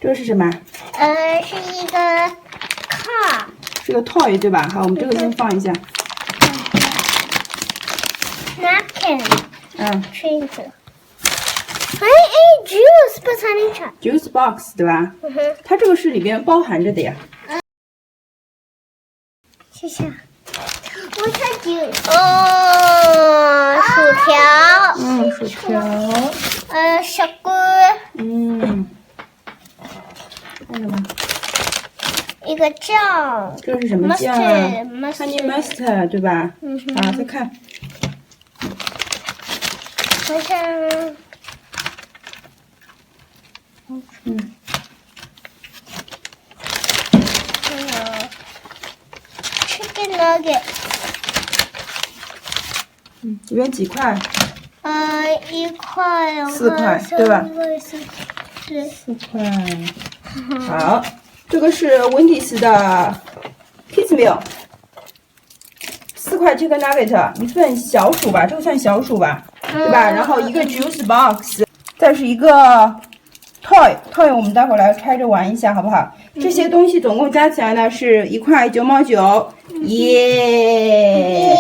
这个是什么？是一个 car， 是个 toy 对吧？好，我们这个先放一下。napkin， 裙子。juice 不参与场。juice box 对吧？它这个是里边包含着的呀。谢谢。我猜 juice。哦，薯条。薯条。小锅。还有什么？一个酱。这是什么酱？Honey mustard 对吧？好，再看。好像。chicken nugget。里面几块？1块，4块，对吧？4块。好，这个是 Wendy's 的 Kids Meal， 4块 chicken nugget， 一份小薯吧，这个算小薯吧，对吧？然后一个 juice box， 再是一个 toy， 我们待会儿来开着玩一下，好不好？这些东西总共加起来呢是1块9毛9，耶！